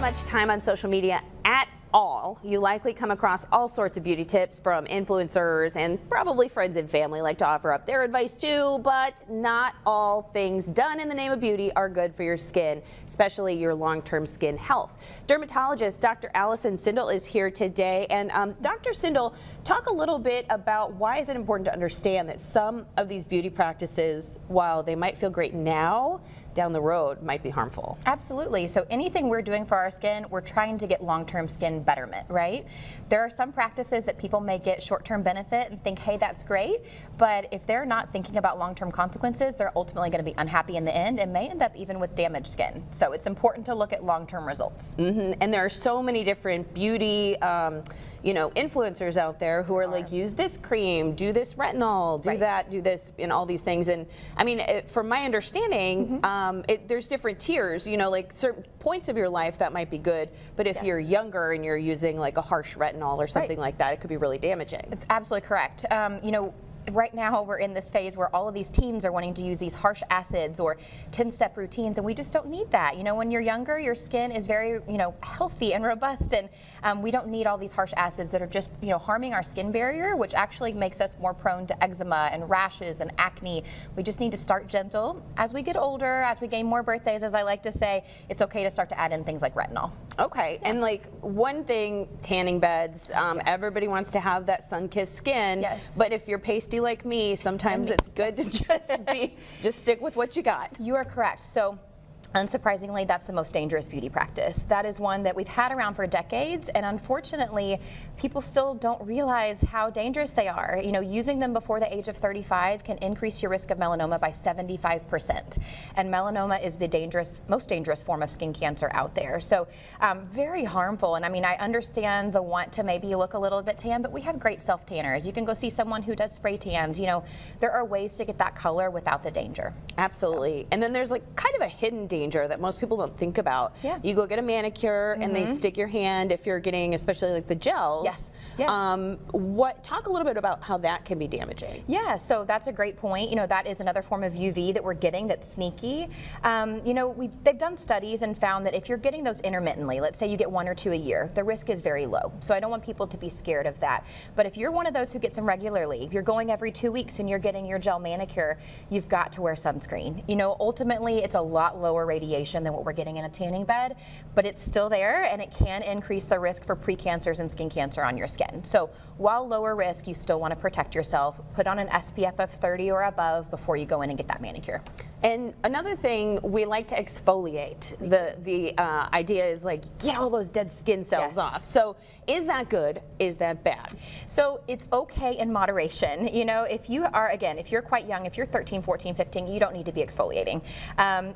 much time on social media at all, you likely come across all sorts of beauty tips from influencers, and probably friends and family like to offer up their advice too, but not all things done in the name of beauty are good for your skin, especially your long-term skin health. Dermatologist Dr. Allison Sindel is here today, and Dr. Sindel, talk a little bit about why is it important to understand that some of these beauty practices, while they might feel great now, down the road might be harmful. Absolutely. So anything we're doing for our skin, we're trying to get long-term skin betterment, right? There are some practices that people may get short-term benefit and think, hey, that's great. But if they're not thinking about long-term consequences, they're ultimately going to be unhappy in the end and may end up even with damaged skin. So it's important to look at long-term results. And there are so many different beauty influencers out there who are like, use this cream, do this retinol, do that, do this, and all these things. And I mean, from my understanding, there's different tiers, like certain points of your life that might be good, but if you're younger and you're using like a harsh retinol or something like that, it could be really damaging. It's absolutely correct. Right now we're in this phase where all of these teens are wanting to use these harsh acids or 10-step routines, and we just don't need that. When you're younger, your skin is very, healthy and robust, and we don't need all these harsh acids that are just, harming our skin barrier, which actually makes us more prone to eczema and rashes and acne. We just need to start gentle. As we get older, as we gain more birthdays, as I like to say, it's okay to start to add in things like retinol. Okay, and like one thing, tanning beds, everybody wants to have that sun-kissed skin, but if you're pasty like me, sometimes it's good to just stick with what you got. You are correct. So unsurprisingly, that's the most dangerous beauty practice. That is one that we've had around for decades, and unfortunately, people still don't realize how dangerous they are. Using them before the age of 35 can increase your risk of melanoma by 75%. And melanoma is the most dangerous form of skin cancer out there. So very harmful. And I mean, I understand the want to maybe look a little bit tan, but we have great self-tanners. You can go see someone who does spray tans. There are ways to get that color without the danger. Absolutely. So. And then there's like kind of a hidden danger that most people don't think about. You go get a manicure and they stick your hand, if you're getting especially like the gels. Talk a little bit about how that can be damaging. Yeah, so that's a great point. That is another form of UV that we're getting that's sneaky. They've done studies and found that if you're getting those intermittently, let's say you get 1 or 2 a year, the risk is very low. So I don't want people to be scared of that. But if you're one of those who gets them regularly, if you're going every 2 weeks and you're getting your gel manicure, you've got to wear sunscreen. Ultimately, it's a lot lower radiation than what we're getting in a tanning bed, but it's still there, and it can increase the risk for precancers and skin cancer on your skin. So while lower risk, you still want to protect yourself. Put on an SPF of 30 or above before you go in and get that manicure. And another thing, we like to exfoliate. The idea is like, get all those dead skin cells off. So is that good? Is that bad? So it's okay in moderation. If you're quite young, if you're 13, 14, 15, you don't need to be exfoliating.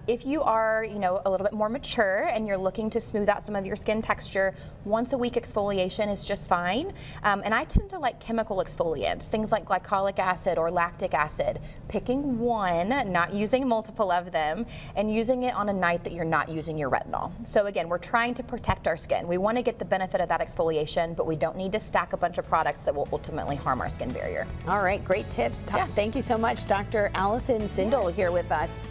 If you are, a little bit more mature and you're looking to smooth out some of your skin texture, once a week exfoliation is just fine. And I tend to like chemical exfoliants, things like glycolic acid or lactic acid. Picking one, not using multiple of them, and using it on a night that you're not using your retinol. So again, we're trying to protect our skin. We want to get the benefit of that exfoliation, but we don't need to stack a bunch of products that will ultimately harm our skin barrier. All right, great tips. Thank you so much, Dr. Allison Sindel, here with us.